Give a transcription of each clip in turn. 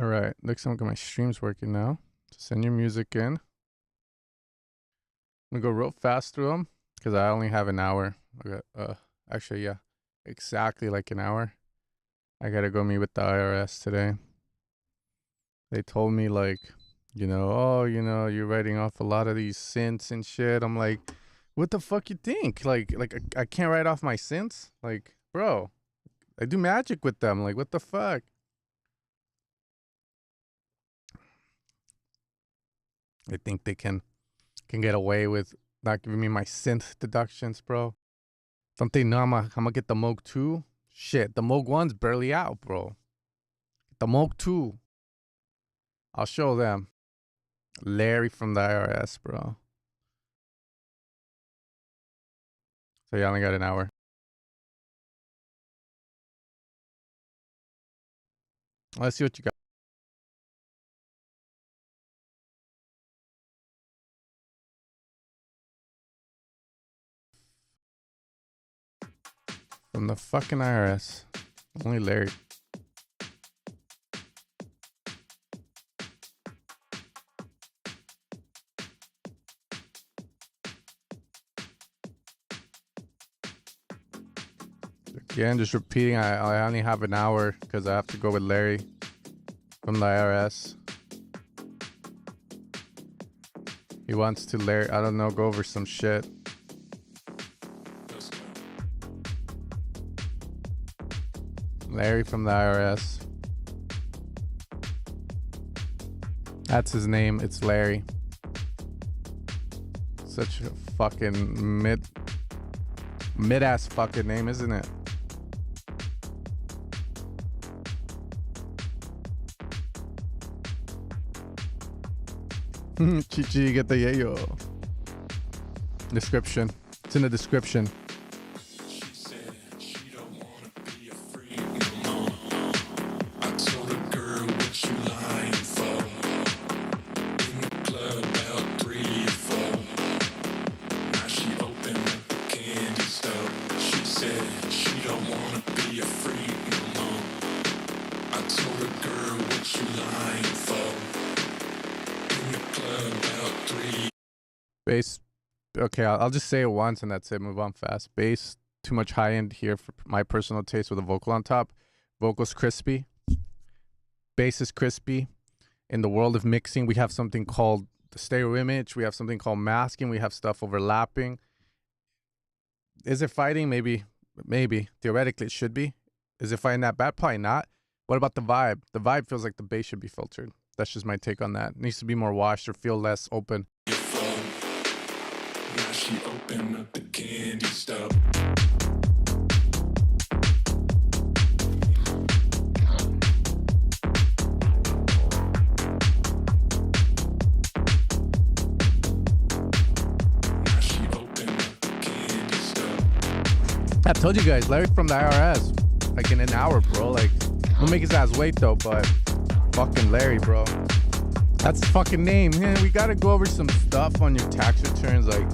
All right, looks like my stream's working now. Just send your music in. I'm gonna go real fast through them because I only have an hour. Okay, actually, yeah, exactly like an hour. I gotta go meet with the IRS today. They told me like, you're writing off a lot of these synths and shit. I'm like, what the fuck you think? Like I can't write off my synths? Like, bro, I do magic with them. Like, what the fuck? I think they can get away with not giving me my synth deductions, bro. Don't they know I'm gonna get the Moog 2? Shit, the Moog 1's barely out, bro. The Moog 2. I'll show them. Larry from the IRS, bro. So you only got an hour. Let's see what you got. From the fucking IRS. Only Larry. Again, just repeating, I only have an hour because I have to go with Larry from the IRS. He wants to, I don't know, go over some shit. Larry from the IRS. That's his name. It's Larry. Such a fucking mid-ass fucking name, isn't it? Chichi, get the yayo. Description. It's in the description. Bass. Okay, I'll just say it once and that's it. Move on fast. Bass, too much high end here for my personal taste with a vocal on top. Vocals crispy. Bass is crispy. In the world of mixing, we have something called the stereo image. We have something called masking. We have stuff overlapping. Is it fighting? Maybe. Theoretically, it should be. Is it fighting that bad? Probably not. What about the vibe? The vibe feels like the bass should be filtered. That's just my take on that. It needs to be more washed or feel less open. Now she opened up the candy stuff. I told you guys, Larry from the IRS. Like in an hour, bro. Like, don't make his ass wait though, but fucking Larry, bro. That's his fucking name. Man, we gotta go over some stuff on your tax returns. Like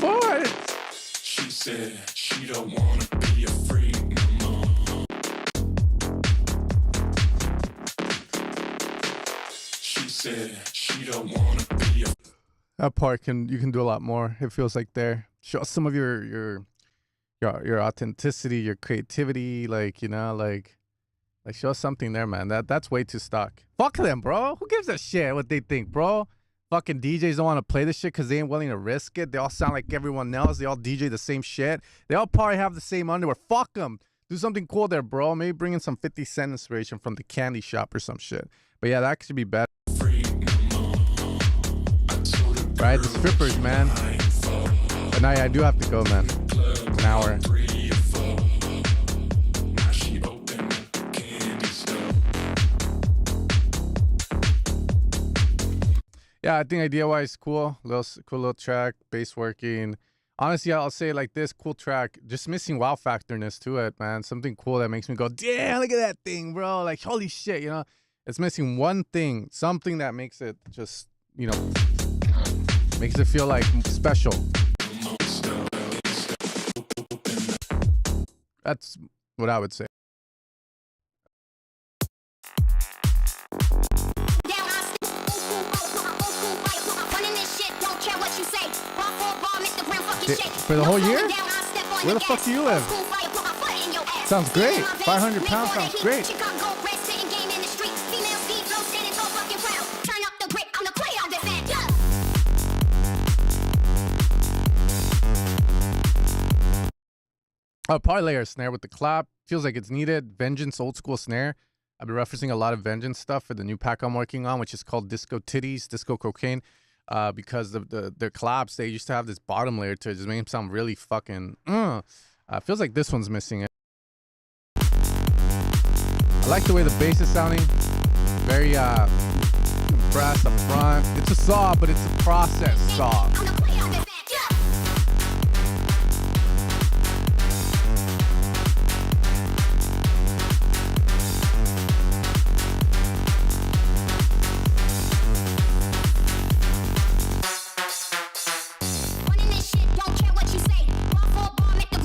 what? She said she don't wanna be a freak no more. She said she don't wanna be a. That part you can do a lot more. It feels like there. Show us some of your authenticity, your creativity, like show us something there, man. That's way too stock. Fuck them, bro. Who gives a shit what they think, bro? Fucking DJs don't want to play this shit because they ain't willing to risk it. They all sound like everyone else. They all DJ the same shit. They all probably have the same underwear. Fuck them. Do something cool there, bro. Maybe bring in some 50 Cent inspiration from the candy shop or some shit. But yeah, that could be better. Right, the strippers, man. But now yeah, I do have to go, man. An hour. Yeah, I think idea-wise, cool little track, bass working. Honestly, I'll say it like this, cool track. Just missing wow factorness to it, man. Something cool that makes me go, damn, look at that thing, bro. Like, holy shit, you know? It's missing one thing, something that makes it just, makes it feel like special. That's what I would say. For the whole year? Where the fuck do you live? Sounds great. 500 pounds sounds great. I'll probably layer a snare with the clap. Feels like it's needed. Vengeance old school snare. I've been referencing a lot of Vengeance stuff for the new pack I'm working on, which is called Disco Titties, Disco Cocaine. Because the claps, they used to have this bottom layer to it. Just make them sound really fucking feels like this one's missing it. I like the way the bass is sounding. Very compressed up front. It's a saw, but it's a process saw.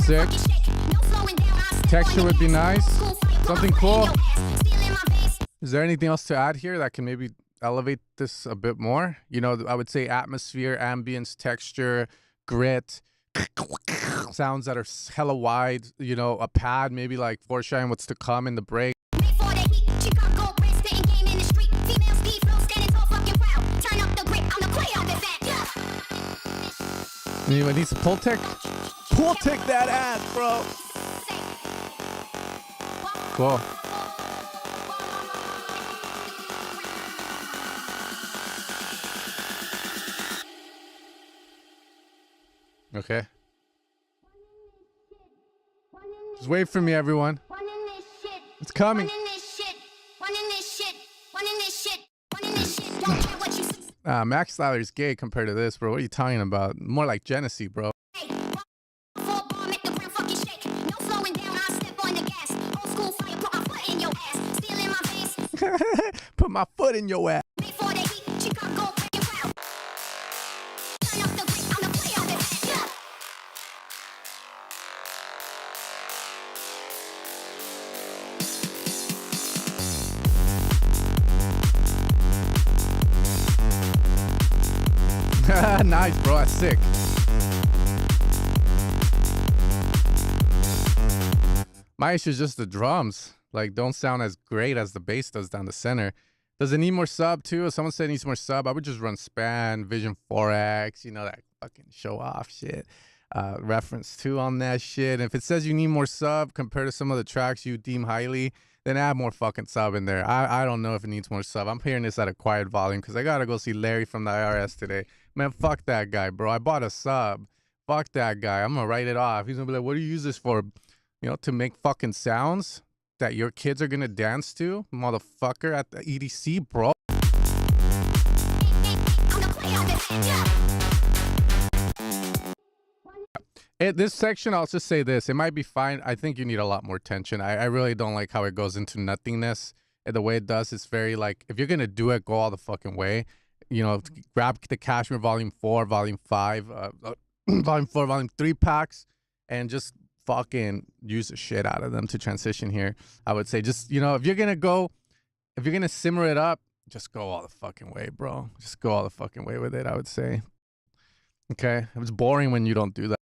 Sick. Texture would be nice. Something cool. Is there anything else to add here that can maybe elevate this a bit more? You know, I would say atmosphere, ambience, texture, grit, sounds that are hella wide. You know, a pad, maybe like foreshadowing what's to come in the break. Anyone needs a pull tick? Pull tick that ass, bro. Cool. Okay. Just wait for me, everyone. It's coming. Max Styler's gay compared to this, bro. What are you talking about? More like Genesee, bro. Put my foot in your ass. Nice, bro. That's sick. My issue is just the drums. Like, don't sound as great as the bass does down the center. Does it need more sub, too? If someone said it needs more sub, I would just run Span, Vision 4X, you know, that fucking show-off shit. Reference 2 on that shit. And if it says you need more sub compared to some of the tracks you deem highly, then add more fucking sub in there. I don't know if it needs more sub. I'm hearing this at a quiet volume because I gotta go see Larry from the IRS today. Man, fuck that guy, bro. I bought a sub. Fuck that guy. I'm gonna write it off. He's gonna be like, what do you use this for? You know, to make fucking sounds that your kids are gonna dance to? Motherfucker, at the EDC, bro. This section, I'll just say this. It might be fine. I think you need a lot more tension. I really don't like how it goes into nothingness. And the way it does, it's very like, if you're going to do it, go all the fucking way. You know, grab the Cashmere Volume 4, Volume 5, Volume 4, Volume 3 packs, and just fucking use the shit out of them to transition here. I would say just, you know, if you're going to simmer it up, just go all the fucking way, bro. Just go all the fucking way with it, I would say. Okay? It's boring when you don't do that.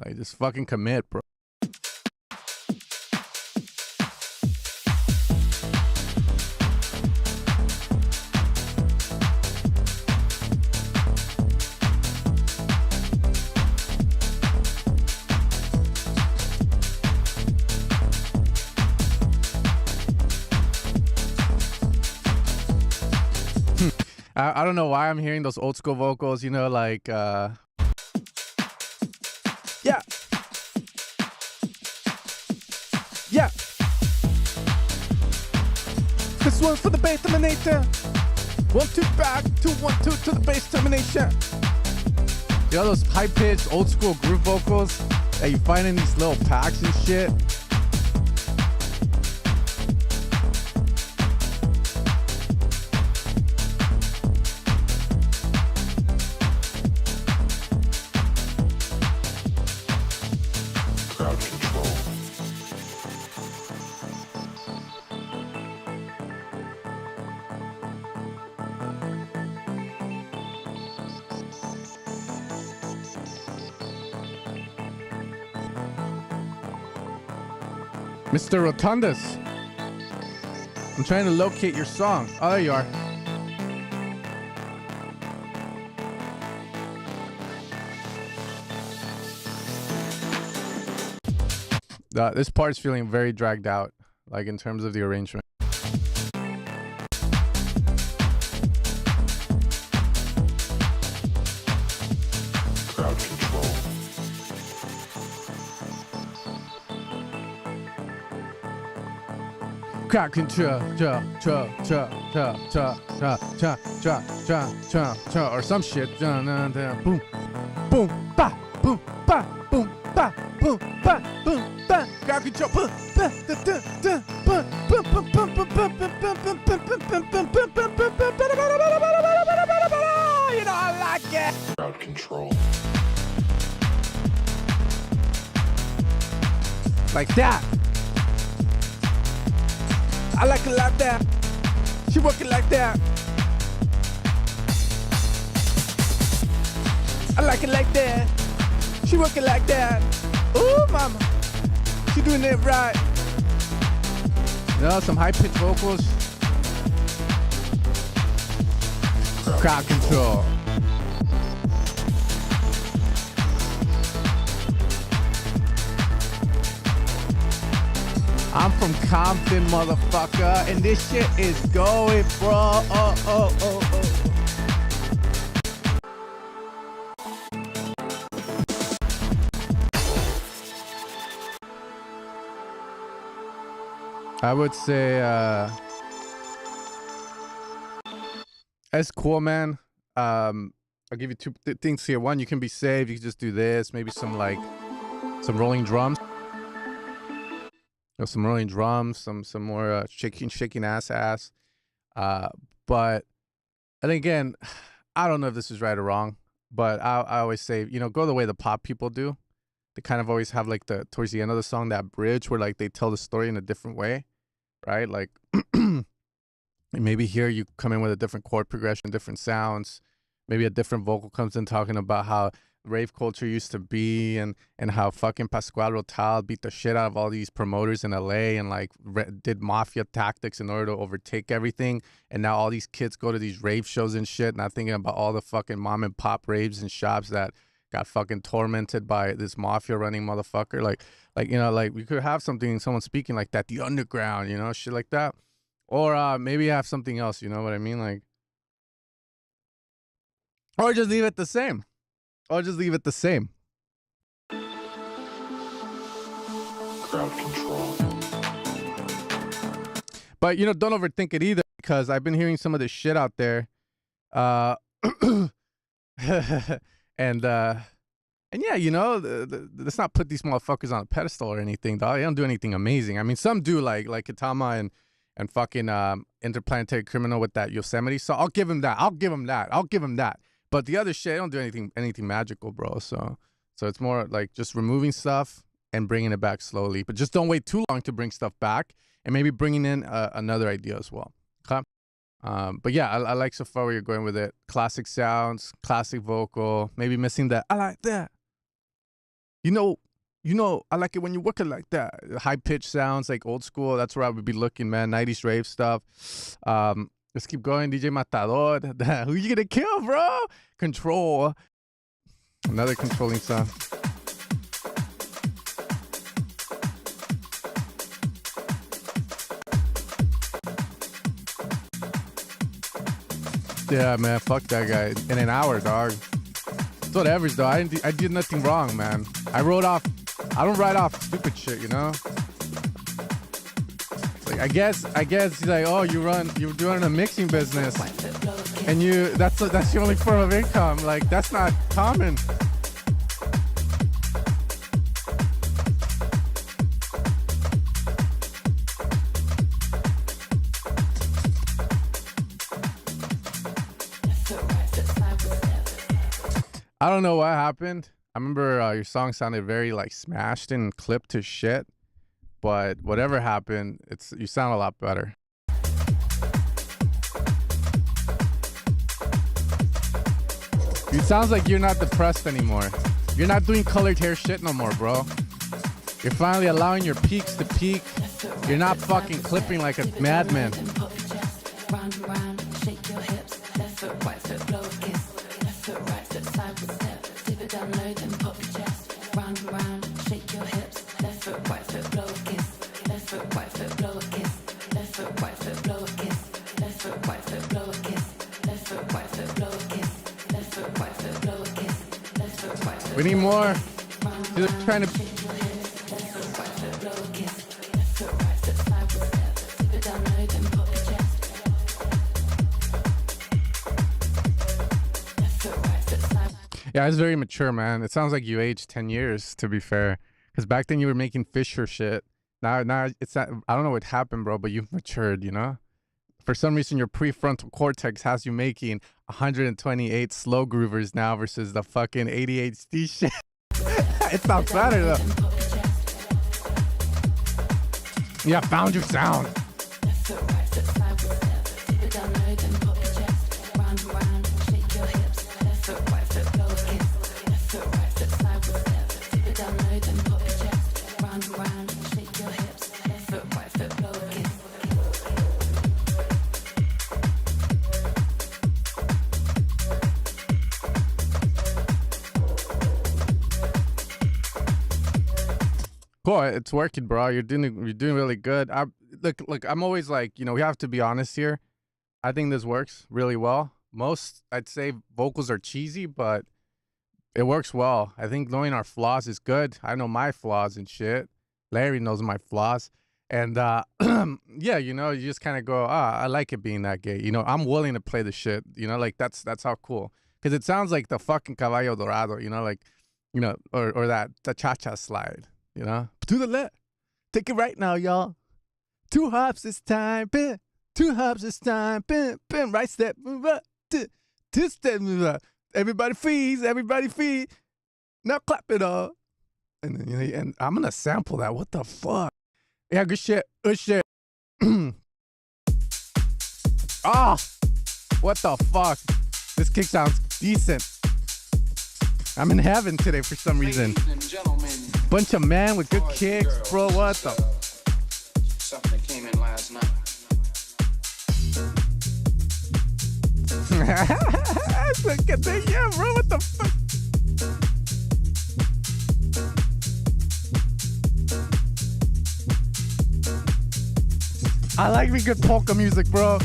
Like, just fucking commit, bro. I don't know why I'm hearing those old school vocals, you know, like, yeah. Yeah. This one for the bass terminator. 1 2 back, 2 1 2 to the bass termination. You know those high-pitched old school groove vocals that you find in these little packs and shit? Mr. Rotundus. I'm trying to locate your song. Oh, there you are. This part's feeling very dragged out, like in terms of the arrangement. Crowd control. Crowd control, or some shit. Boom, boom, ba, boom, ba, boom, ba, boom, ba, boom, ba. Crowd control. You know I like it. Crowd control. Like that. I like it like that. She work it like that. I like it like that. She work it like that. Ooh, mama. She doing it right. You know, some high-pitched vocals. Crowd control. I'm from Compton, motherfucker, and this shit is going, bro. I would say, that's cool, man. I'll give you two things here. One, you can be saved. You can just do this. Maybe some rolling drums. Some rolling drums, some more shaking ass. But and again, I don't know if this is right or wrong, but I always say, you know, go the way the pop people do. They kind of always have like towards the end of the song that bridge where like they tell the story in a different way, right? Like maybe here you come in with a different chord progression, different sounds. Maybe a different vocal comes in talking about how rave culture used to be and how fucking Pascual Rotal beat the shit out of all these promoters in LA and like did mafia tactics in order to overtake everything. And now all these kids go to these rave shows and shit, not thinking about all the fucking mom and pop raves and shops that got fucking tormented by this mafia running motherfucker. Like, you know, like we could have someone speaking like that, the underground, you know, shit like that. Or maybe have something else, you know what I mean? Like, or just leave it the same. Crowd control. But, you know, don't overthink it either, because I've been hearing some of this shit out there. And yeah, you know, let's not put these motherfuckers on a pedestal or anything, dog. They don't do anything amazing. I mean, some do, like Kitama and fucking Interplanetary Criminal with that Yosemite song. I'll give him that. But the other shit, I don't do anything magical, bro. So it's more like just removing stuff and bringing it back slowly. But just don't wait too long to bring stuff back, and maybe bringing in another idea as well. Okay. But yeah, I like so far where you're going with it. Classic sounds, classic vocal. Maybe missing that. I like that. You know, I like it when you work it like that. High pitched sounds, like old school. That's where I would be looking, man. 90s rave stuff. Let's keep going. DJ Matador. Who you gonna kill, bro? Control. Another controlling sound. Yeah, man. Fuck that guy. In an hour, dog. It's whatever, though. I did nothing wrong, man. I don't write off stupid shit, you know? Like, I guess he's like, oh, you're doing a mixing business, and that's your only form of income. Like, that's not common. I don't know what happened. I remember your song sounded very like smashed and clipped to shit. But whatever happened, you sound a lot better. It sounds like you're not depressed anymore. You're not doing colored hair shit no more, bro. You're finally allowing your peaks to peak. You're not fucking clipping like a madman. Round and round, shake your hips. Left foot, right foot, blow a kiss. Left foot, right foot, side with step. Dip it down low, then pop your chest. Round and round, shake your hips. Left foot, right foot, blow a kiss. Left foot, right foot, blow a kiss. Left foot, right foot, blow a kiss. Left foot, right foot, blow a kiss. Left foot, right foot, blow a kiss. Left foot, right foot, blow a kiss. Left foot, right foot. We need more. You're trying to. Yeah, it's very mature, man. It sounds like you aged 10 years, to be fair. Because back then you were making Fisher shit. Now it's not. I don't know what happened, bro, but you've matured, you know? For some reason, your prefrontal cortex has you making 128 slow groovers now versus the fucking ADHD shit. It sounds better, though. Yeah, found your sound. Cool, it's working, bro. You're doing really good. Look, I'm always like, you know, we have to be honest here. I think this works really well. Most, I'd say, vocals are cheesy, but it works well. I think knowing our flaws is good. I know my flaws and shit. Larry knows my flaws. And yeah, you know, you just kind of go, I like it being that gay. You know, I'm willing to play the shit. You know, like that's how cool. Because it sounds like the fucking Caballo Dorado, you know, like, you know, or that the cha-cha slide. You know, to the left, take it right now, y'all. 2 hops this time, bam. 2 hops this time, bam, bam. Right step, move up, 2 step, move up. Everybody freeze, now clap it up. And then, you know, and I'm gonna sample that. What the fuck? Yeah, good shit, Ah, what the fuck? This kick sounds decent. I'm in heaven today for some reason. Bunch of men with good kicks, bro. What the? Something that came in last night. Yeah, bro. What the fuck? I like me good polka music, bro.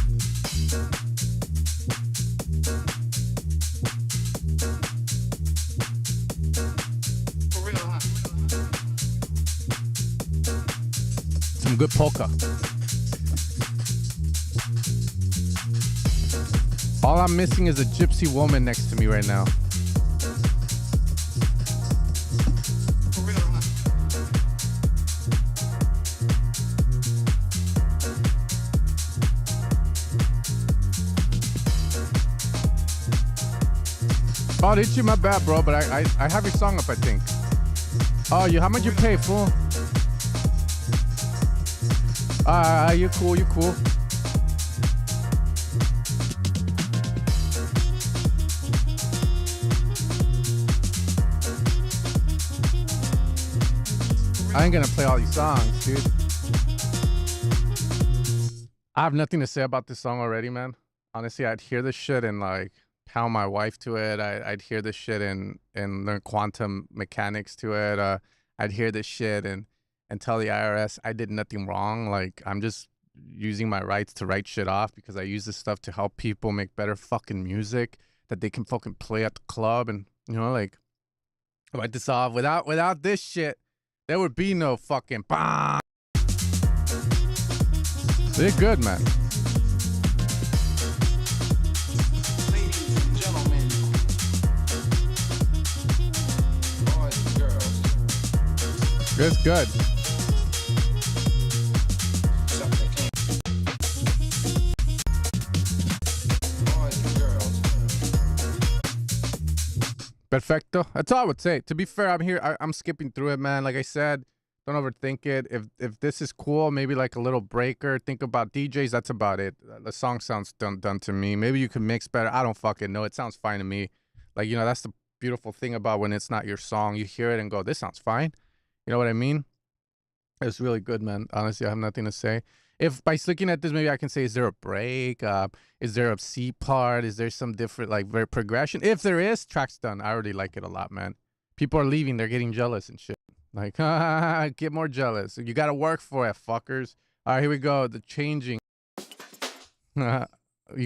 Some good polka. All I'm missing is a gypsy woman next to me right now. Oh, did you? My bad, bro. But I have your song up, I think. Oh, how much you pay, fool? You cool, you cool. I ain't gonna play all these songs, dude. I have nothing to say about this song already, man. Honestly, I'd hear this shit and like pound my wife to it. I'd hear this shit and learn quantum mechanics to it. I'd hear this shit and tell the IRS I did nothing wrong. Like, I'm just using my rights to write shit off because I use this stuff to help people make better fucking music that they can fucking play at the club. And, you know, like, write this off. Without this shit, there would be no fucking bang. They're good, man. Ladies and gentlemen, boys and girls. It's good. Something that came. Boys and girls. Perfecto. That's all I would say. To be fair, I'm skipping through it, man. Like I said, don't overthink it. If this is cool, maybe like a little breaker. Think about DJs. That's about it. The song sounds done to me. Maybe you can mix better. I don't fucking know. It sounds fine to me. Like, you know, that's the beautiful thing about when it's not your song. You hear it and go, this sounds fine. You know what I mean? It's really good, man. Honestly, I have nothing to say. If by looking at this, maybe I can say, is there a break? Is there a C part? Is there some different, like, very progression? If there is, track's done. I already like it a lot, man. People are leaving. They're getting jealous and shit. Like, get more jealous. You got to work for it, fuckers. All right, here we go. The changing. You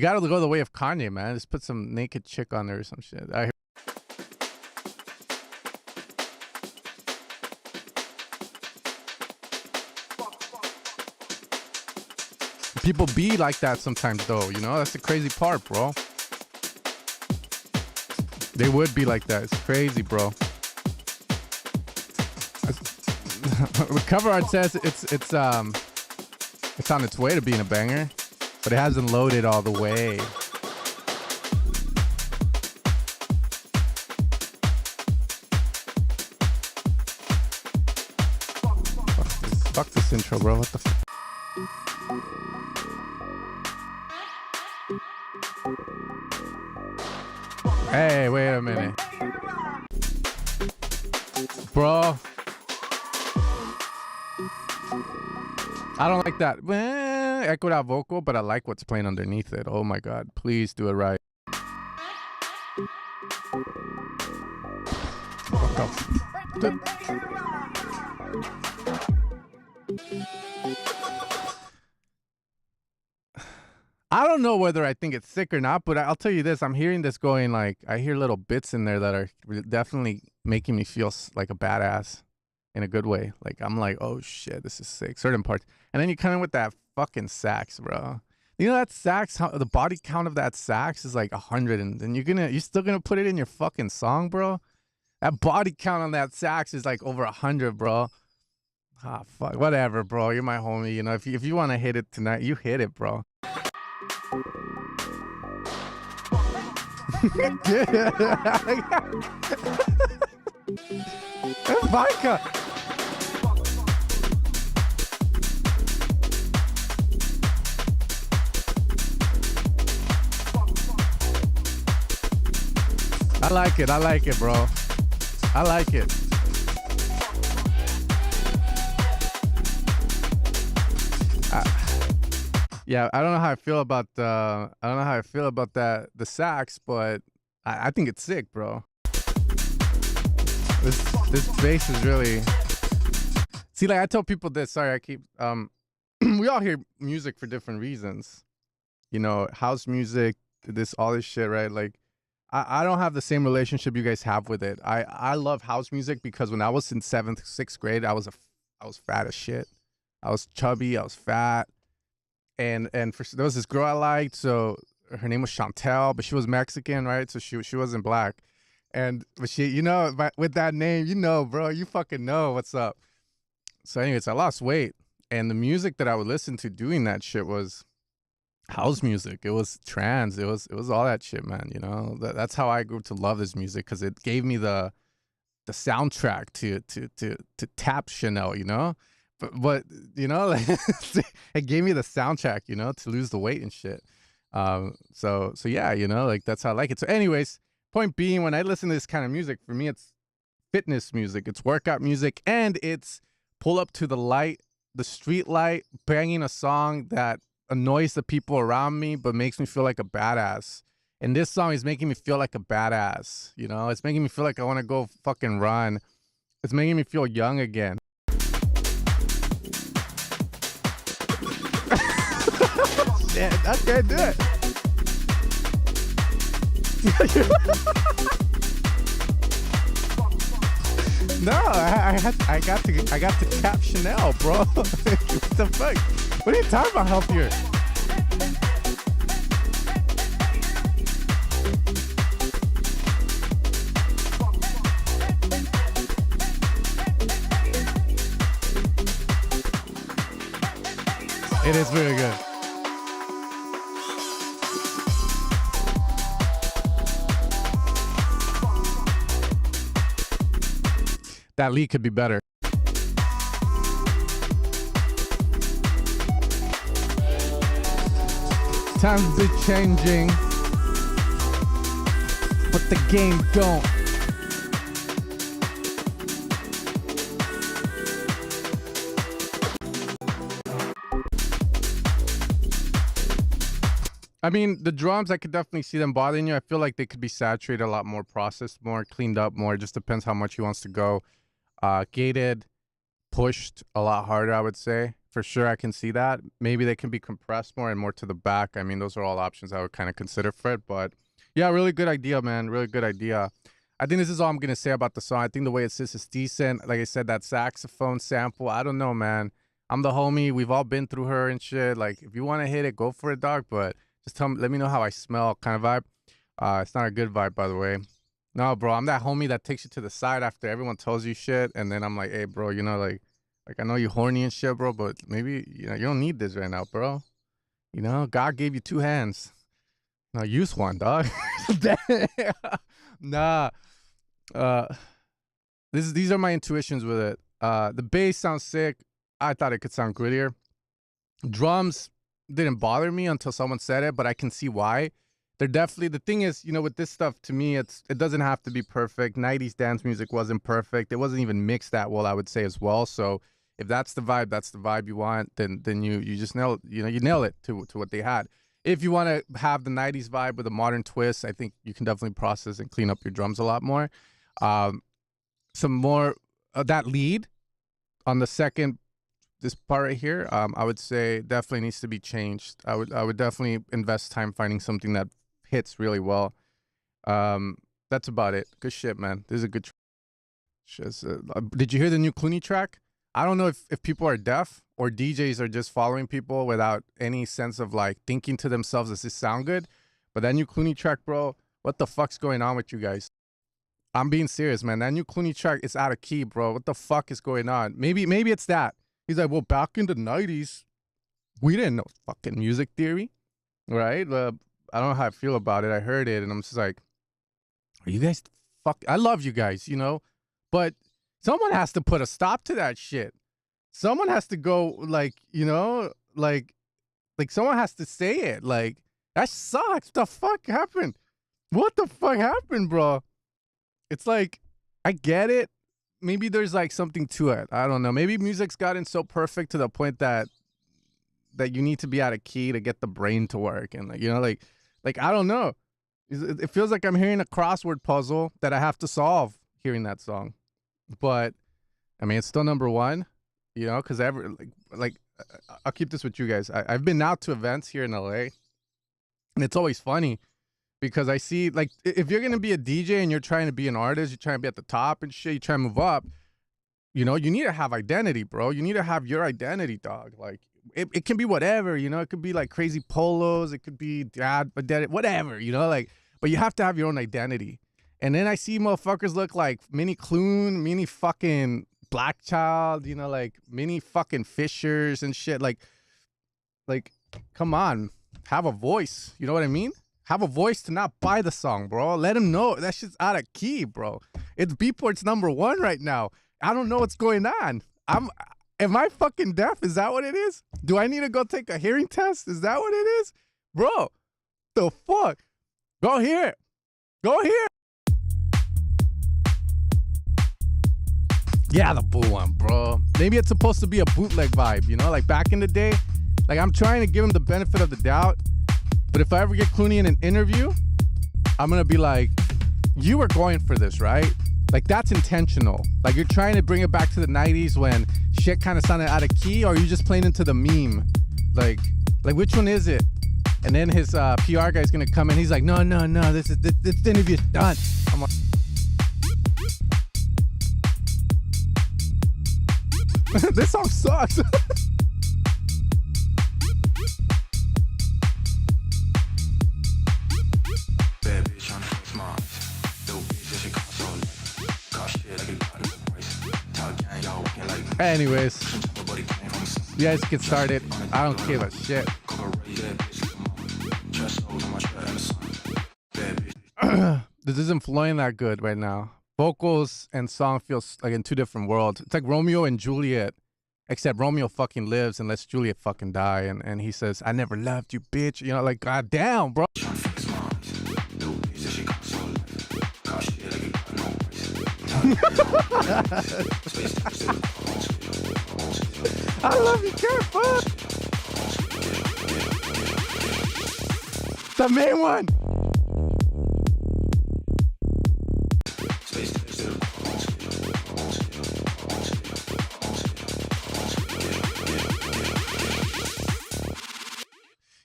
got to go the way of Kanye, man. Just put some naked chick on there or some shit. All right. People be like that sometimes, though. You know, that's the crazy part, bro. They would be like that. It's crazy, bro. The cover art says it's on its way to being a banger, but it hasn't loaded all the way. Fuck this intro, bro. What the fuck? Hey, wait a minute. Bro. I don't like that. Echo that vocal, but I like what's playing underneath it. Oh my God. Please do it right. What the I don't know whether I think it's sick or not, but I'll tell you this. I'm hearing this going, like, I hear little bits in there that are definitely making me feel like a badass in a good way. Like, I'm like, oh shit, this is sick. Certain parts. And then you come in with that fucking sax, bro. You know that sax, the body count of that sax is like 100, and then you're still gonna put it in your fucking song, bro? That body count on that sax is like over 100, bro. Ah, fuck. Whatever, bro. You're my homie. You know, if you want to hit it tonight, you hit it, bro. Vodka. I like it. I like it, bro. I like it. Yeah, I don't know how I feel about the sax, but I think it's sick, bro. This bass is really. See, like I tell people this. Sorry, I keep. We all hear music for different reasons. You know, house music, all this shit, right? Like, I don't have the same relationship you guys have with it. I love house music because when I was in 7th, 6th grade, I was fat as shit. I was chubby. I was fat. And there was this girl I liked, so her name was Chantel, but she was Mexican, right? So she wasn't black, but she, you know, with that name, you know, bro, you fucking know what's up. So anyways, I lost weight, and the music that I would listen to doing that shit was house music. It was trance. It was all that shit, man. You know, that's how I grew to love this music because it gave me the soundtrack to tap Chanel, you know. But you know, like, it gave me the soundtrack, you know, to lose the weight and shit. So yeah, you know, like that's how I like it. So anyways, point being, when I listen to this kind of music, for me, it's fitness music, it's workout music, and it's pull up to the street light, banging a song that annoys the people around me, but makes me feel like a badass. And this song is making me feel like a badass. You know, it's making me feel like I want to go fucking run. It's making me feel young again. Yeah, I can't do it. No, I got to tap Chanel, bro. What the fuck? What are you talking about, healthier? It is really good. That lead could be better. Times be changing, but the game don't. I mean, the drums, I could definitely see them bothering you. I feel like they could be saturated a lot more, processed more, cleaned up more. It just depends how much he wants to go. Gated, pushed a lot harder, I would say. For sure, I can see that. Maybe they can be compressed more and more to the back. I mean, those are all options I would kind of consider for it. But yeah, really good idea, man. Really good idea. I think this is all I'm going to say about the song. I think the way it sits is decent. Like I said, that saxophone sample, I don't know, man. I'm the homie. We've all been through her and shit. Like, if you want to hit it, go for it, dog. But just tell me, let me know how I smell kind of vibe. It's not a good vibe, by the way. No, bro, I'm that homie that takes you to the side after everyone tells you shit. And then I'm like, hey, bro, you know, like I know you horny and shit, bro, but maybe, you know, you don't need this right now, bro. You know, God gave you 2 hands. Now use one, dog. Nah. These are my intuitions with it. The bass sounds sick. I thought it could sound grittier. Drums didn't bother me until someone said it, but I can see why. They're definitely, the thing is, you know, with this stuff, to me, it doesn't have to be perfect. 90s dance music wasn't perfect. It wasn't even mixed that well, I would say, as well. So if that's the vibe you want, then you just nail, you know, you nail it to what they had. If you want to have the 90s vibe with a modern twist, I think you can definitely process and clean up your drums a lot more. Some more that lead on the second, this part right here, I would say definitely needs to be changed. I would definitely invest time finding something that hits really well. That's about it. Good shit, man. This is a good track. Did you hear the new Clooney track? I don't know if people are deaf or DJs are just following people without any sense of like thinking to themselves, does this sound good? But that new Clooney track, bro, what the fuck's going on with you guys? I'm being serious, man. That new Clooney track is out of key, bro. What the fuck is going on? Maybe it's that. He's like, well, back in the 90s, we didn't know fucking music theory, right? I don't know how I feel about it. I heard it, and I'm just like, are you guys I love you guys, you know? But someone has to put a stop to that shit. Someone has to go, like, you know, like someone has to say it. Like, that sucks. What the fuck happened? What the fuck happened, bro? It's like, I get it. Maybe there's like something to it. I don't know. Maybe music's gotten so perfect to the point that you need to be out of key to get the brain to work. And like, you know, like I don't know. It feels like I'm hearing a crossword puzzle that I have to solve hearing that song. But I mean, it's still number one, you know, because I'll keep this with you guys. I've been out to events here in LA, and it's always funny because I see, like, if you're gonna be a DJ and you're trying to be an artist, you're trying to be at the top and shit, you try to move up, you know, you need to have identity, bro. You need to have your identity, dog. Like, it can be whatever, you know, it could be like crazy polos, it could be dad, whatever, you know, like, but you have to have your own identity. And then I see motherfuckers look like mini Clune, mini fucking Black Child, you know, like mini fucking Fishers and shit. Like, come on, have a voice. You know what I mean? Have a voice to not buy the song, bro. Let him know that shit's out of key, bro. It's Beatport's number one right now. I don't know what's going on. Am I fucking deaf? Is that what it is? Do I need to go take a hearing test? Is that what it is? Bro, the fuck? Go here. Go here. Yeah, the boot one, bro. Maybe it's supposed to be a bootleg vibe, you know? Like back in the day, like I'm trying to give him the benefit of the doubt. But if I ever get Clooney in an interview, I'm going to be like, you were going for this, right? Like that's intentional. Like you're trying to bring it back to the 90s when shit kind of sounded out of key, or are you just playing into the meme? Like which one is it? And then his PR guy's going to come in. He's like, no, this interview's done. I'm like, this song sucks. Anyways, you guys get started. I don't give a shit. This isn't flowing that good right now. Vocals and song feels like in two different worlds. It's like Romeo and Juliet, except Romeo fucking lives and lets Juliet fucking die. And he says, I never loved you, bitch. You know, like, goddamn, bro. I love you, Kurt. The main one.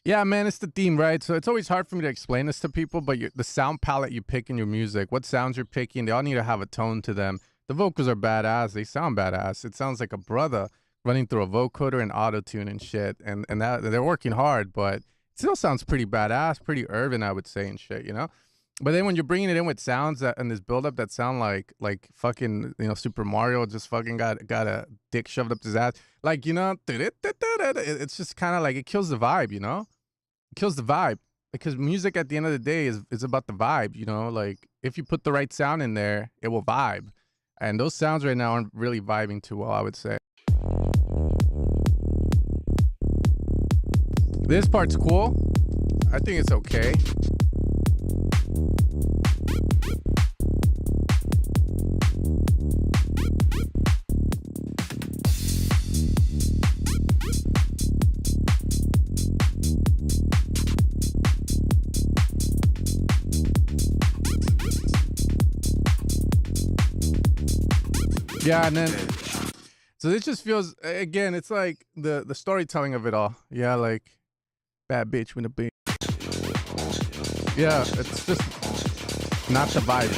Yeah, man, it's the theme, right? So it's always hard for me to explain this to people, but the sound palette you pick in your music, what sounds you're picking, they all need to have a tone to them. The vocals are badass. They sound badass. It sounds like a brother running through a vocoder and auto-tune and shit. And that they're working hard, but it still sounds pretty badass, pretty urban, I would say, and shit, you know? But then when you're bringing it in with sounds that and this build-up that sound like fucking, you know, Super Mario just fucking got a dick shoved up his ass. Like, you know, it's just kind of like, it kills the vibe, you know? It kills the vibe. Because music at the end of the day is about the vibe, you know? Like, if you put the right sound in there, it will vibe. And those sounds right now aren't really vibing too well, I would say. This part's cool. I think it's okay. Yeah, and then so this just feels, again, it's like the storytelling of it all. Yeah, like bad bitch with a beat. Yeah, it's just not the vibe.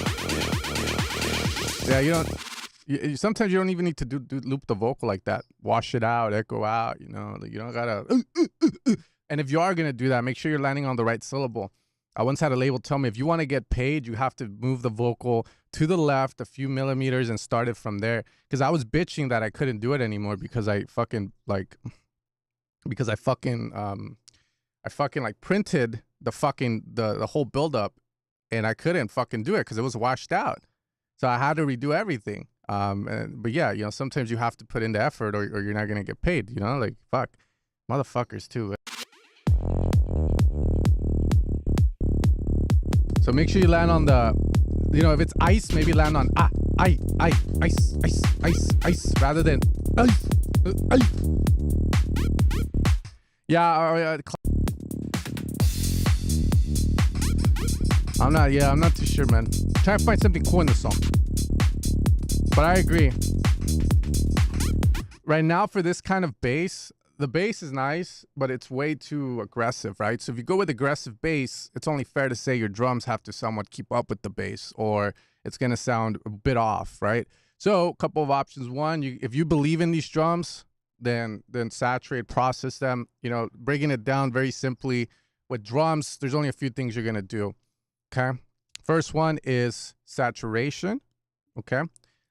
Yeah, sometimes you don't even need to loop the vocal like that. Wash it out, echo out, you know, like you don't gotta. And if you are gonna do that, make sure you're landing on the right syllable. I once had a label tell me, if you want to get paid, you have to move the vocal to the left a few millimeters and start it from there. Because I was bitching that I couldn't do it anymore because I fucking like printed the whole buildup, and I couldn't fucking do it because it was washed out. So I had to redo everything. But yeah, you know, sometimes you have to put in the effort or you're not gonna get paid. You know, like fuck, motherfuckers too. So make sure you land on the, you know, if it's ice, maybe land on ice, rather than ice. Yeah, I'm not too sure, man. Try to find something cool in the song. But I agree. Right now for this kind of bass, the bass is nice, but it's way too aggressive, right? So if you go with aggressive bass, it's only fair to say your drums have to somewhat keep up with the bass, or it's going to sound a bit off, right? So a couple of options. One, if you believe in these drums, then saturate, process them. You know, breaking it down very simply, with drums, there's only a few things you're going to do, okay? First one is saturation, okay?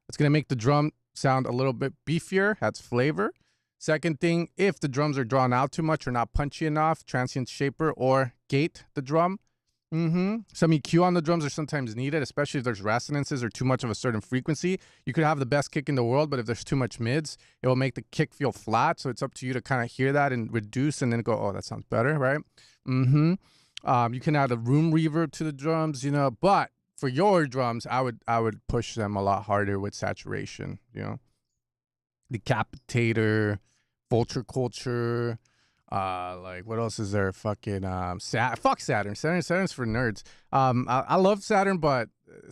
It's going to make the drum sound a little bit beefier, has flavor. Second thing, if the drums are drawn out too much or not punchy enough, transient shaper or gate the drum. Some EQ on the drums are sometimes needed, especially if there's resonances or too much of a certain frequency. You could have the best kick in the world, but if there's too much mids, it will make the kick feel flat. So it's up to you to kind of hear that and reduce and then go, oh, that sounds better, right? You can add a room reverb to the drums, you know, but for your drums, I would push them a lot harder with saturation, you know. Decapitator, Vulture Culture, like what else is there? Fucking fuck Saturn. Saturn's for nerds. I love Saturn, but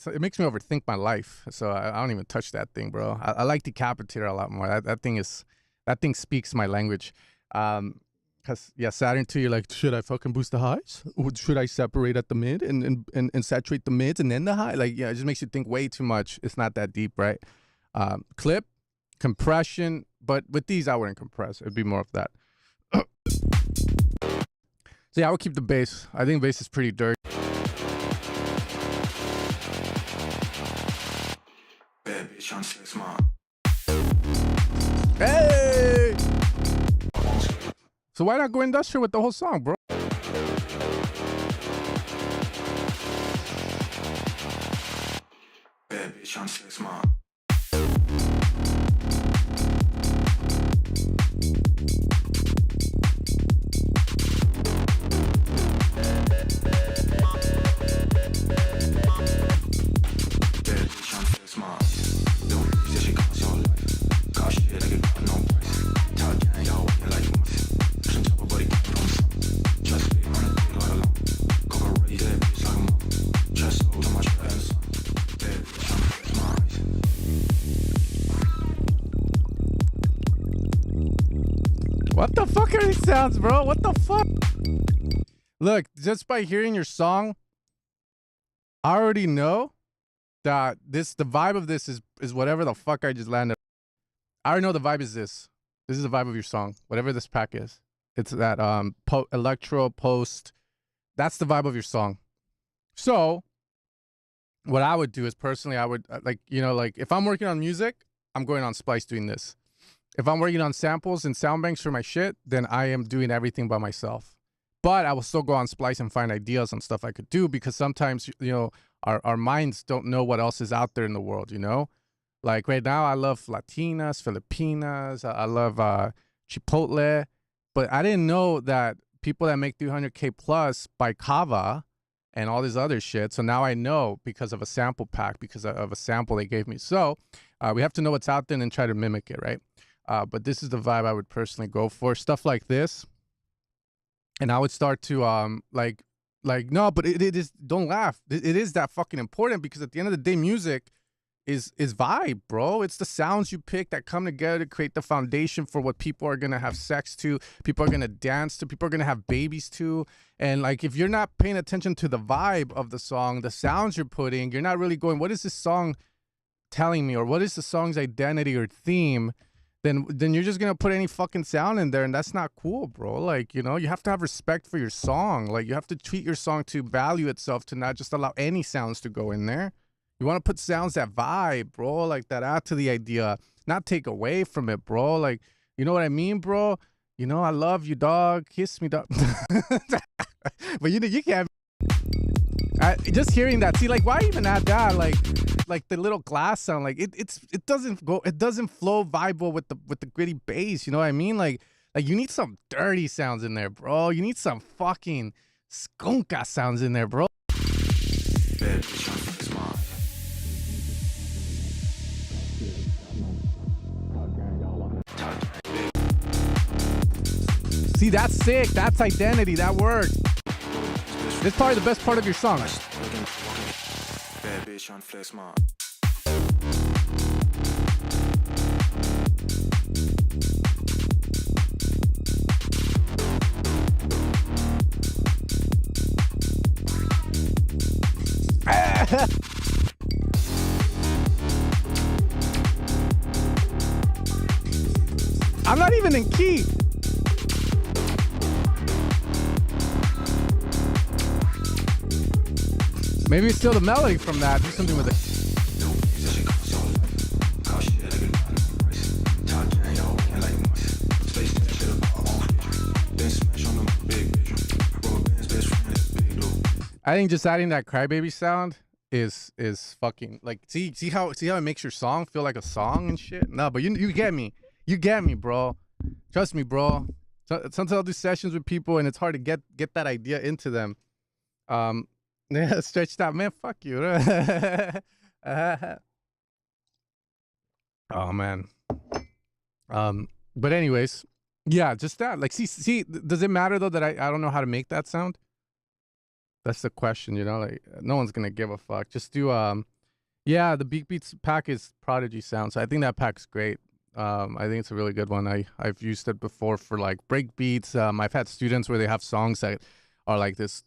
it makes me overthink my life. So I don't even touch that thing, bro. I like Decapitator a lot more. That thing speaks my language. Cause yeah, Saturn too. You're like, should I fucking boost the highs? Or should I separate at the mid and saturate the mids and then the high? Like, yeah, it just makes you think way too much. It's not that deep, right? Clip, compression, but with these I wouldn't compress. It'd be more of that. So yeah, I would keep the bass. I think bass is pretty dirty. Bad bitch on 6 months. Hey! So why not go industrial with the whole song, bro? Bad bitch on 6 months. What the fuck are these sounds, bro? What the fuck? Look, just by hearing your song, I already know that the vibe of this is whatever the fuck I just landed. I already know the vibe is this. This is the vibe of your song, whatever this pack is. It's that electro post. That's the vibe of your song. So what I would do is personally, I would like if I'm working on music, I'm going on Splice doing this. If I'm working on samples and sound banks for my shit, then I am doing everything by myself. But I will still go on Splice and find ideas on stuff I could do, because sometimes, our minds don't know what else is out there in the world, Like right now, I love Latinas, Filipinas, I love Chipotle, but I didn't know that people that make 300K plus buy kava and all this other shit. So now I know because of a sample pack, because of a sample they gave me. So we have to know what's out there and then try to mimic it, right? But this is the vibe I would personally go for. Stuff like this. And I would start to no, but it is, don't laugh. It is that fucking important, because at the end of the day, music is vibe, bro. It's the sounds you pick that come together to create the foundation for what people are gonna have sex to, people are gonna dance to, people are gonna have babies to. And like, if you're not paying attention to the vibe of the song, the sounds you're putting, you're not really going, what is this song telling me, or what is the song's identity or theme? Then you're just gonna put any fucking sound in there, and that's not cool, bro. Like, you have to have respect for your song. Like, you have to treat your song to value itself, to not just allow any sounds to go in there. You want to put sounds that vibe, bro, like that add to the idea, not take away from it, bro. Like, you know what I mean, bro? I love you, dog. Kiss me, dog. But you can't. Just hearing that, see, like, why even add that? Like the little glass sound, like it doesn't flow vibe with the gritty bass. You know what I mean? Like you need some dirty sounds in there, bro. You need some fucking skunka sounds in there, bro. Bad bitch, I'm flex mine. See, that's sick. That's identity. That worked. This is probably the best part of your song. Bad bitch, I'm flex mine. I'm not even in key. Maybe it's still the melody from that. Do something with it. I think just adding that crybaby sound is fucking like, see how it makes your song feel like a song and shit. No, but you get me. You get me, bro. Trust me, bro. Sometimes I'll do sessions with people and it's hard to get that idea into them. Yeah, stretched out, man. Fuck you. Oh man. But anyways, yeah, just that. Like, see, does it matter though that I don't know how to make that sound? That's the question, like no one's gonna give a fuck. Just do yeah, the Beat Beats pack is Prodigy sound, so I think that pack's great. I think it's a really good one. I've used it before for like break beats. I've had students where they have songs that are like this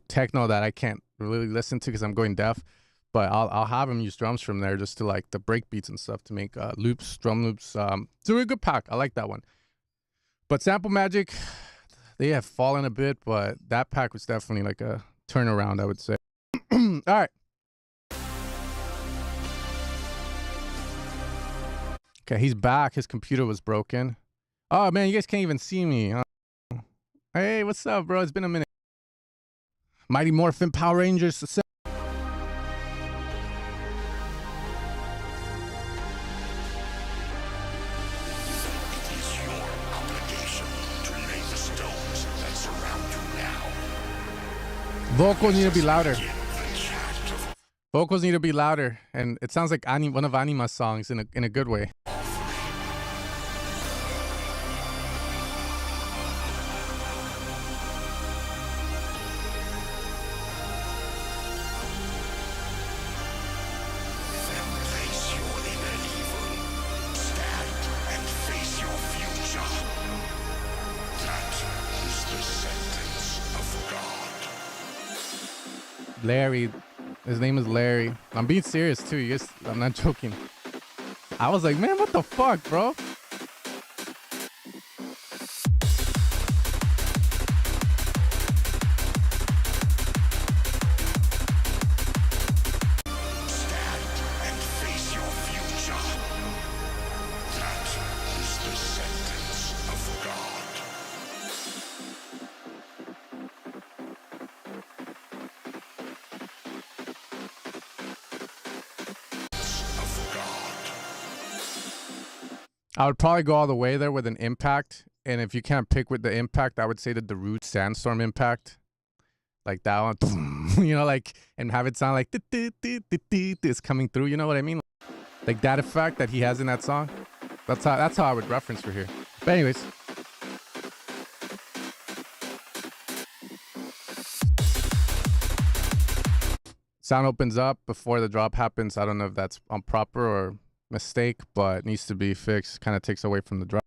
techno that I can't really listen to because I'm going deaf, but I'll have them use drums from there just to like the break beats and stuff to make loops, drum loops. It's a really good pack. I like that one. But Sample Magic, they have fallen a bit, but that pack was definitely like a turnaround, I would say. All right. Okay, he's back. His computer was broken. Oh man, you guys can't even see me. Hey, what's up, bro? It's been a minute. Mighty Morphin Power Rangers. Vocals need to be louder. Vocals need to be louder, and it sounds like one of Anima's songs in a good way. Larry. His name is Larry. I'm being serious too. You guys, I'm not joking. I was like, man, what the fuck, bro? And face your future. That is the sentence of God. Of God. I would probably go all the way there with an impact. And if you can't pick with the impact, I would say the Darude Sandstorm impact. Like that one, you know, like, and have it sound like it's coming through, you know what I mean? Like that effect that he has in that song. That's how I would reference for here. But anyways. Sound opens up before the drop happens. I don't know if that's on proper or mistake, but it needs to be fixed. Kind of takes away from the drop.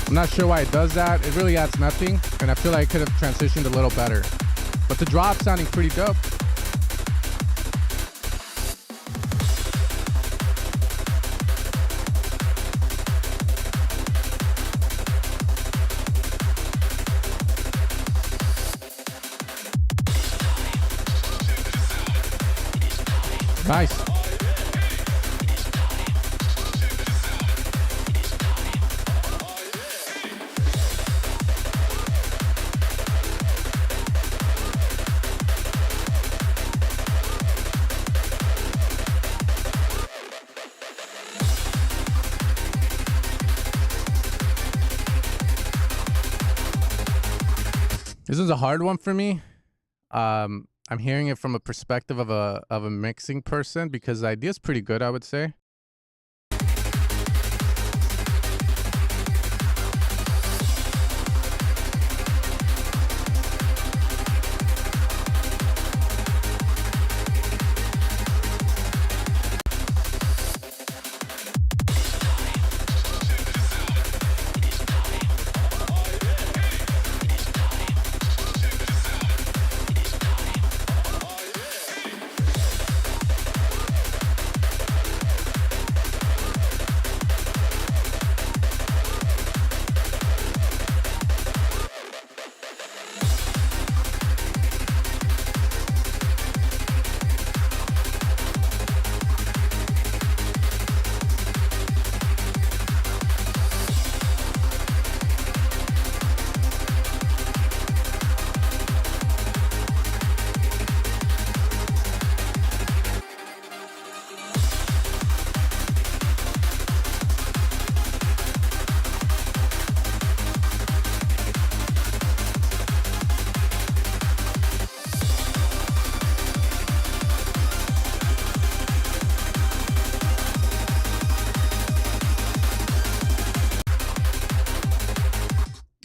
I'm not sure why it does that. It really adds nothing, and I feel like it could have transitioned a little better. But the drop sounding pretty dope. Nice. This is a hard one for me. I'm hearing it from a perspective of a mixing person because the idea is pretty good, I would say.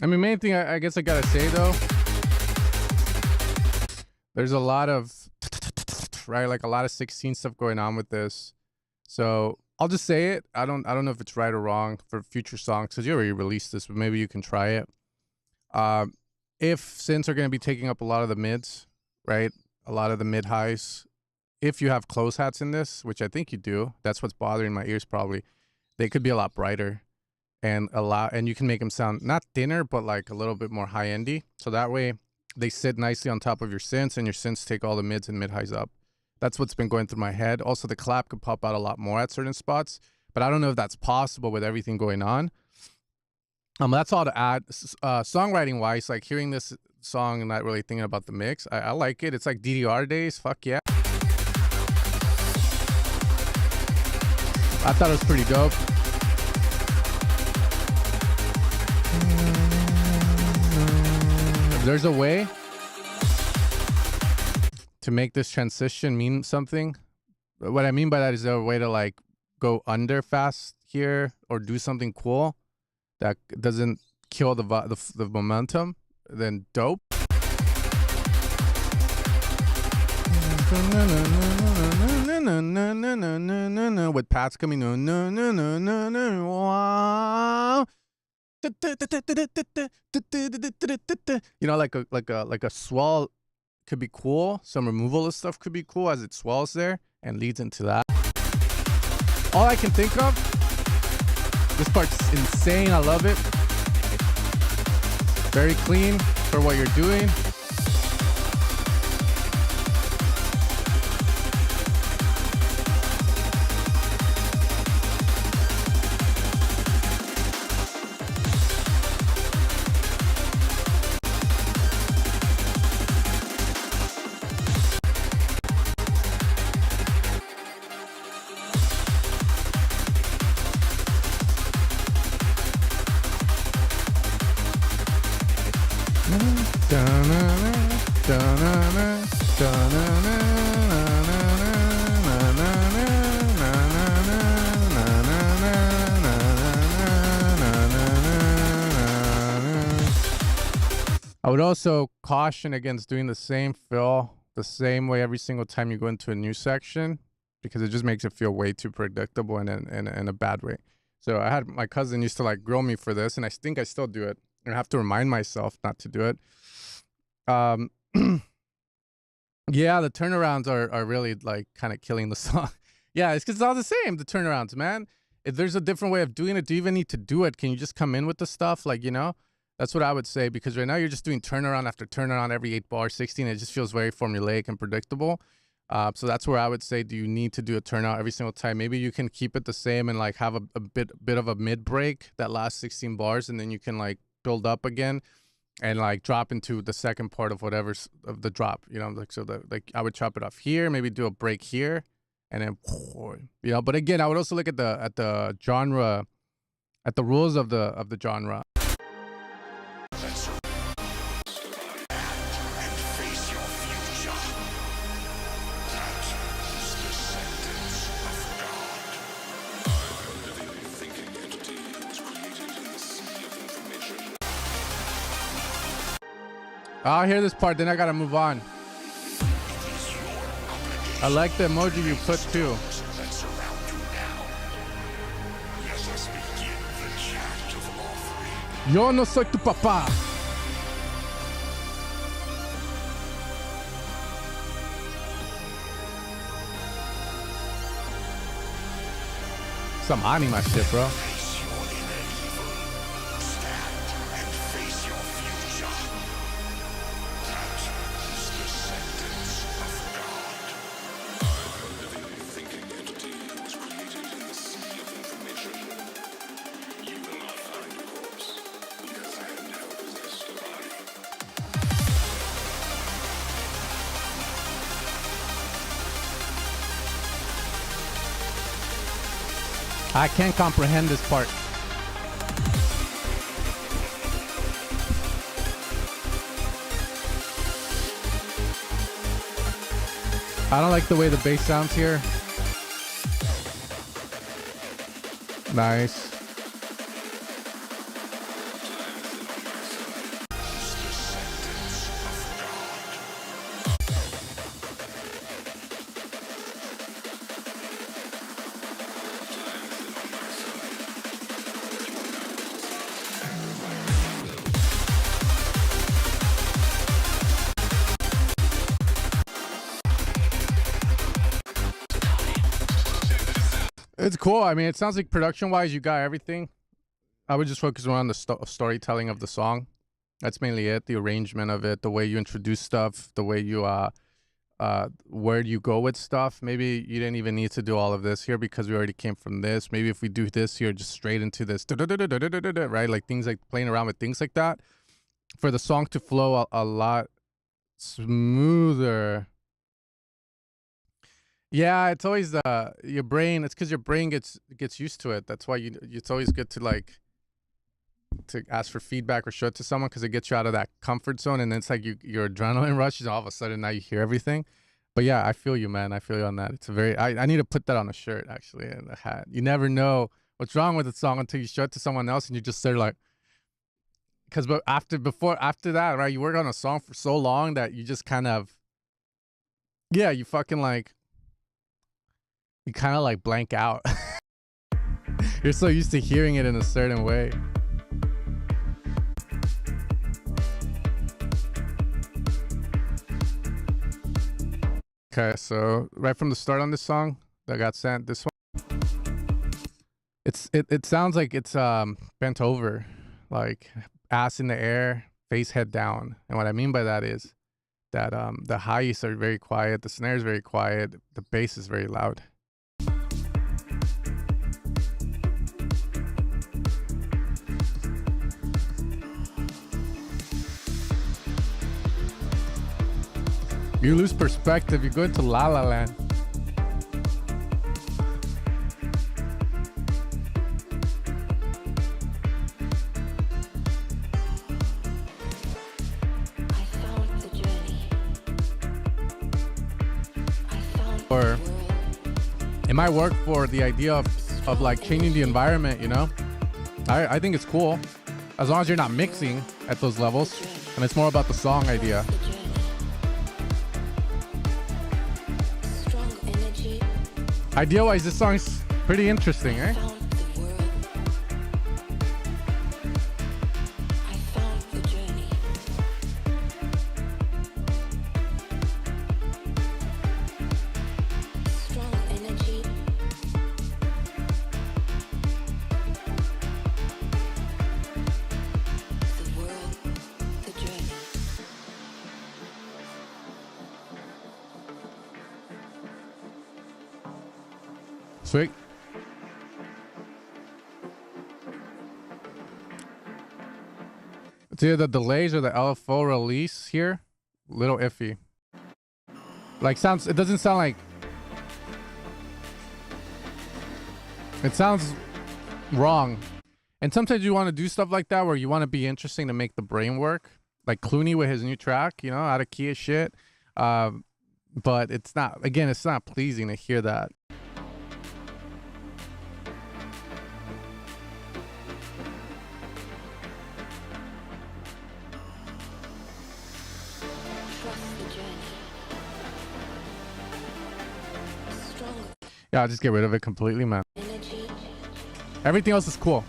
I mean, main thing I guess I gotta say though, there's a lot of right, like a lot of 16 stuff going on with this. So I'll just say it. I don't know if it's right or wrong for future songs because you already released this, but maybe you can try it. If synths are gonna be taking up a lot of the mids, right, a lot of the mid highs, if you have close hats in this, which I think you do, that's what's bothering my ears probably. They could be a lot brighter. And you can make them sound not thinner, but like a little bit more high endy. So that way they sit nicely on top of your synths and your synths take all the mids and mid highs up. That's what's been going through my head. Also, the clap could pop out a lot more at certain spots, but I don't know if that's possible with everything going on. That's all to add. Songwriting wise, like hearing this song and not really thinking about the mix, I like it. It's like DDR days. Fuck yeah. I thought it was pretty dope. There's a way to make this transition mean something. What I mean by that is there a way to like go under fast here or do something cool that doesn't kill the momentum, then dope. with Pat's coming. No, no, no, no, no, no. Wow. You know, like a swell could be cool. Some removal of stuff could be cool as it swells there and leads into that. All I can think of. This part's insane. I love it. Very clean for what you're doing. I would also caution against doing the same fill the same way every single time you go into a new section, because it just makes it feel way too predictable and in a bad way. So I had my cousin used to like grill me for this, and I think I still do it. And I have to remind myself not to do it. Yeah, the turnarounds are really like kind of killing the song. Yeah, it's because it's all the same, the turnarounds, man. If there's a different way of doing it, do you even need to do it? Can you just come in with the stuff? Like, you know, that's what I would say, because right now you're just doing turnaround after turnaround every 8 bar, 16. It just feels very formulaic and predictable. So that's where I would say, do you need to do a turnout every single time? Maybe you can keep it the same and like have a bit of a mid break that last 16 bars, and then you can like build up again and like drop into the second part of whatever's of the drop, you know, like, so like I would chop it off here, maybe do a break here, and then, you know, but again, I would also look at the genre, at the rules of the genre. I'll hear this part, then I gotta move on. I like the emoji you put too. Yo no soy tu papá. Some anima shit, bro. I can't comprehend this part. I don't like the way the bass sounds here. Nice. It's cool. I mean, it sounds like production-wise, you got everything. I would just focus around the storytelling of the song. That's mainly it. The arrangement of it, the way you introduce stuff, the way you where you go with stuff. Maybe you didn't even need to do all of this here because we already came from this. Maybe if we do this here, just straight into this, right? Like things like playing around with things like that, for the song to flow a lot smoother. Yeah, it's always your brain. It's because your brain gets used to it. That's why it's always good to like to ask for feedback or show it to someone, because it gets you out of that comfort zone, and then it's like your adrenaline rushes, and all of a sudden now you hear everything. But yeah, I feel you, man. I feel you on that. It's a very I need to put that on a shirt actually, and a hat. You never know what's wrong with the song until you show it to someone else, and you just start like, because after that, right? You work on a song for so long that you just kind of Yeah, you fucking like, you kind of like blank out. You're so used to hearing it in a certain way. Okay, so right from the start on this song that got sent, this one, it sounds like it's bent over, like ass in the air, face head down. And what I mean by that is that the highs are very quiet, the snare is very quiet, the bass is very loud. You lose perspective, you go into La La Land. Or it might work for the idea of like changing the environment, you know? I think it's cool. As long as you're not mixing at those levels. And it's more about the song idea. Idea-wise, this song is pretty interesting, eh? Sweet. It's either the delays or the LFO release here. Little iffy. Like it doesn't sound like, it sounds wrong. And sometimes you want to do stuff like that where you want to be interesting to make the brain work. Like Clooney with his new track, you know, out of key as shit. But it's not, again, it's not pleasing to hear that. Yeah, I'll just get rid of it completely, man. Everything else is cool.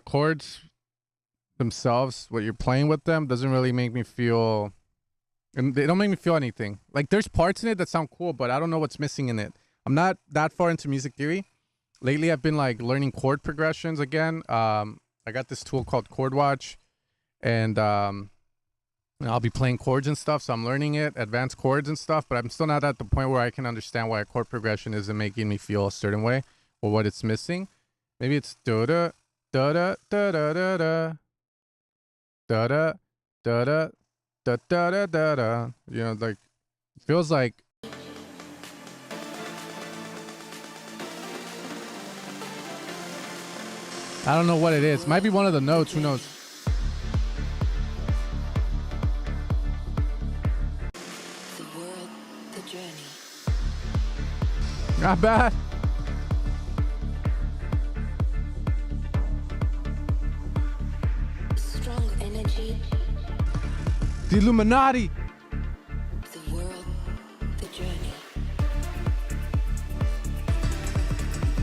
Chords themselves, what you're playing with them, doesn't really make me feel, and they don't make me feel anything. Like there's parts in it that sound cool, but I don't know what's missing in it. I'm not that far into music theory. Lately, I've been like learning chord progressions again. I got this tool called Chord Watch, and I'll be playing chords and stuff. So I'm learning it, advanced chords and stuff. But I'm still not at the point where I can understand why a chord progression isn't making me feel a certain way or what it's missing. Maybe it's da da da da da da da da da da da da da da da. You know, like it feels like. I don't know what it is. Might be one of the notes. Who knows? The world, the journey. Not bad. Strong energy. The Illuminati. The world, the journey.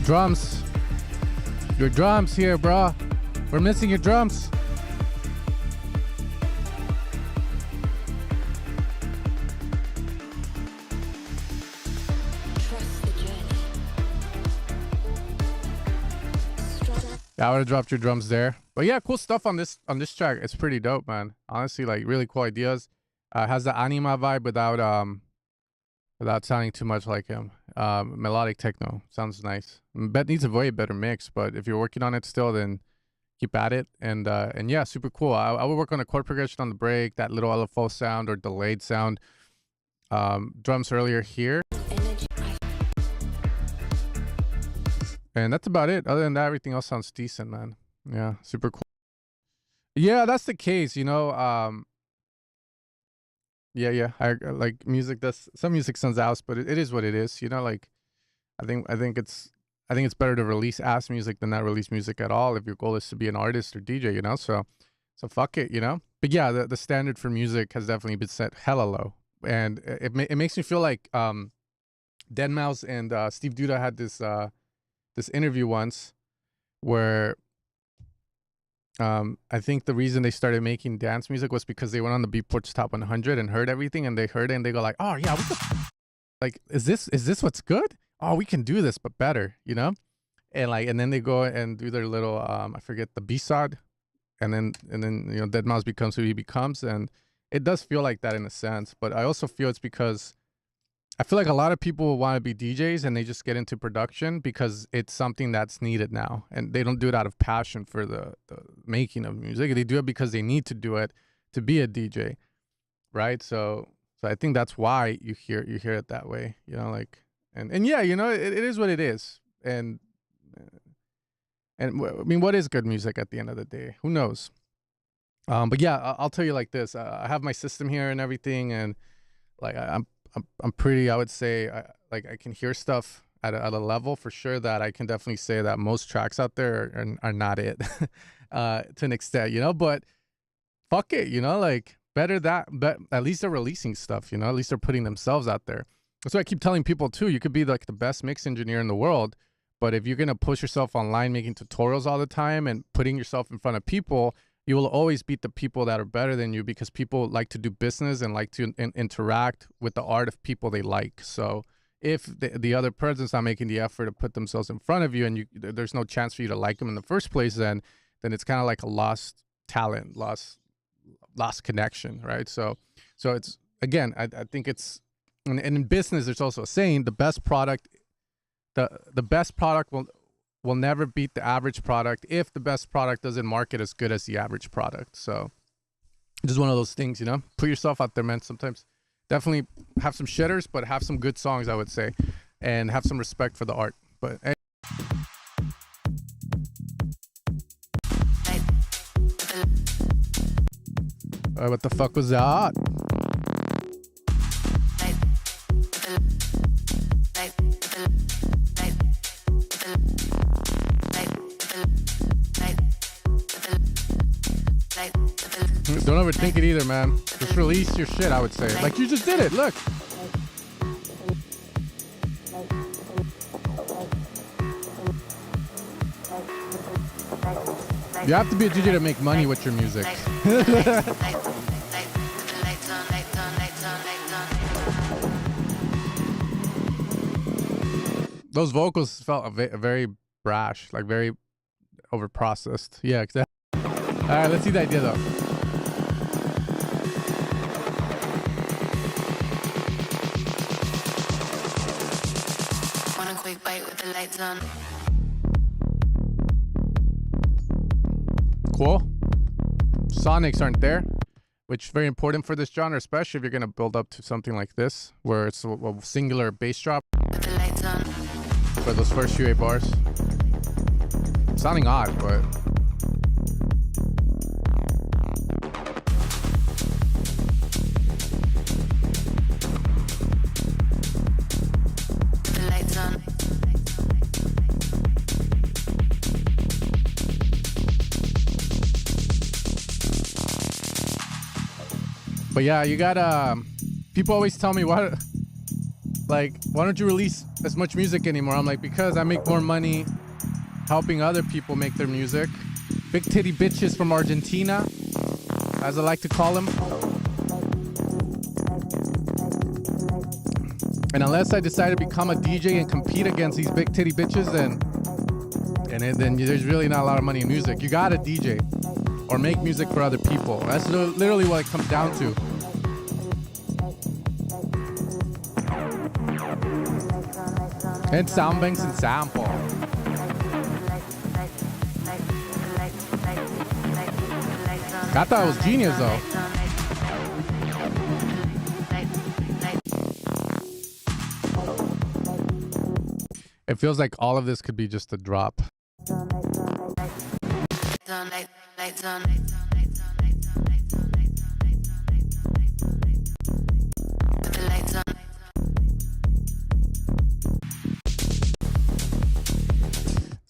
Drums. Your drums here, bro. We're missing your drums. Trust the journey. Yeah, I would have dropped your drums there. But yeah, cool stuff on this track. It's pretty dope, man. Honestly, like really cool ideas. Has the anima vibe without sounding too much like him. Melodic techno sounds nice. Bet needs a way better mix, but if you're working on it still, then keep at it. And yeah, super cool. I would work on a chord progression on the break, that little LFO sound or delayed sound. Drums earlier here. And that's about it. Other than that, everything else sounds decent, man. Yeah, super cool. Yeah, that's the case, you know. Yeah. I like music. Some music sounds ass, but it is what it is. You know, like I think it's better to release ass music than not release music at all if your goal is to be an artist or DJ. You know, so fuck it. You know. But yeah, the standard for music has definitely been set hella low, and it makes me feel like Deadmau5 and Steve Duda had this interview once where I think the reason they started making dance music was because they went on the Beatport's Top 100 and heard everything, and they heard it and they go like, oh yeah, like is this what's good? Oh, we can do this but better, you know? And then they go and do their little I forget the B-side, and then you know Deadmau5 becomes who he becomes, and it does feel like that in a sense. But I also feel it's because I feel like a lot of people want to be DJs and they just get into production because it's something that's needed now. And they don't do it out of passion for the making of music. They do it because they need to do it to be a DJ, right? So I think that's why you hear it that way, you know, like, and yeah, you know, it is what it is. And I mean, what is good music at the end of the day? Who knows? But yeah, I'll tell you like this. I have my system here and everything, and like I'm pretty, I would say, I can hear stuff at a level for sure that I can definitely say that most tracks out there are not it to an extent, you know, but fuck it, you know, like better that, but at least they're releasing stuff, you know, at least they're putting themselves out there. That's what I keep telling people too. You could be like the best mix engineer in the world, but if you're going to push yourself online, making tutorials all the time and putting yourself in front of people, you will always beat the people that are better than you, because people like to do business and like to interact with the art of people they like. So if the other person's not making the effort to put themselves in front of you, and there's no chance for you to like them in the first place, then it's kind of like a lost talent, lost connection, right? So it's, again, I think it's, and in business, there's also a saying: the best product will never beat the average product if the best product doesn't market as good as the average product. So just one of those things, you know, put yourself out there, man. Sometimes definitely have some shitters, but have some good songs, I would say, and have some respect for the art. But hey. What the fuck was that? Don't overthink it either, man. Just release your shit, I would say. Like you just did it, look. You have to be a DJ to make money with your music. Those vocals felt very brash, like very overprocessed. Yeah, exactly. All right, let's see the idea though. Want a quick bite with the lights on. Cool. Sonics aren't there, which is very important for this genre, especially if you're going to build up to something like this, where it's a singular bass drop With the lights on. for those first few 8 bars. Sounding odd, but With the lights on. yeah, you got people always tell me why don't you release as much music anymore? I'm like, because I make more money helping other people make their music. Big titty bitches from Argentina, as I like to call them. And unless I decide to become a DJ and compete against these big titty bitches, then there's really not a lot of money in music. You gotta DJ or make music for other people. That's literally what it comes down to. And SoundBanks and sample. I thought it was genius though. It feels like all of this could be just a drop.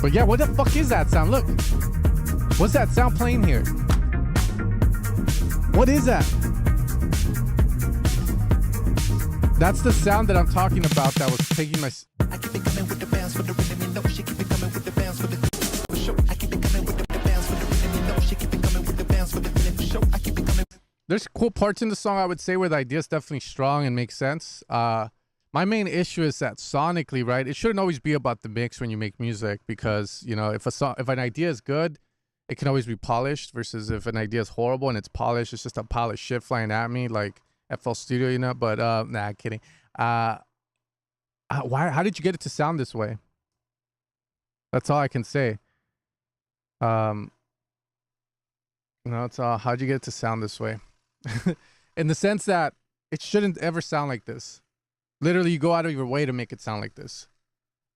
But yeah, what the fuck is that sound? Look. What's that sound playing here? What is that? That's the sound that I'm talking about that was taking my... I keep it coming with the bounce for the rhythm, you know she keep it coming with the bounce for the for sure. I keep it coming with the bounce for the rhythm, you know she keep it coming with the bounce for the for sure. I keep it coming. There's cool parts in the song, I would say, where the idea is definitely strong and makes sense. My main issue is that sonically, right, it shouldn't always be about the mix when you make music, because, you know, if an idea is good, it can always be polished, versus if an idea is horrible and it's polished, it's just a pile of shit flying at me, like FL Studio, you know. But nah, kidding. How did you get it to sound this way? That's all I can say. You know, it's how'd you get it to sound this way? In the sense that it shouldn't ever sound like this. Literally, you go out of your way to make it sound like this.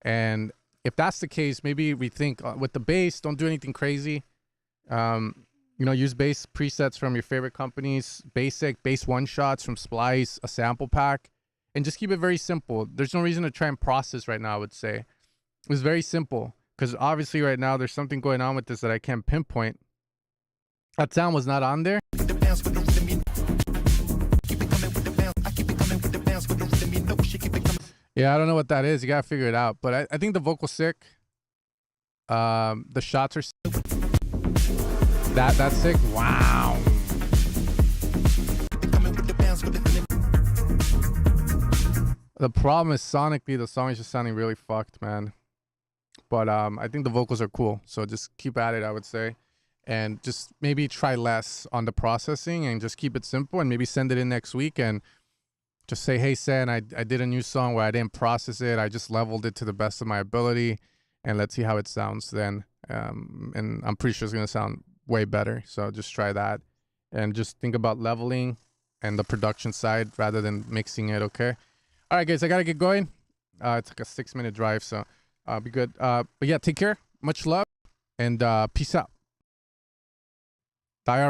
And if that's the case, maybe rethink with the bass. Don't do anything crazy. You know, use bass presets from your favorite companies, basic bass one shots from Splice, a sample pack, and just keep it very simple. There's no reason to try and process right now, I would say. It's very simple, because obviously right now there's something going on with this that I can't pinpoint. That sound was not on there. Yeah, I don't know what that is. You gotta figure it out. But I think the vocal's sick. The shots are sick. That's sick. Wow. The problem is sonically the song is just sounding really fucked, man. But I think the vocals are cool. So just keep at it, I would say. And just maybe try less on the processing and just keep it simple, and maybe send it in next week and just say, hey, Sen, I did a new song where I didn't process it. I just leveled it to the best of my ability, and let's see how it sounds then. And I'm pretty sure it's going to sound way better. So just try that, and just think about leveling and the production side rather than mixing it, okay? All right, guys, I got to get going. It's like a 6-minute drive, so be good. But yeah, take care. Much love, and peace out.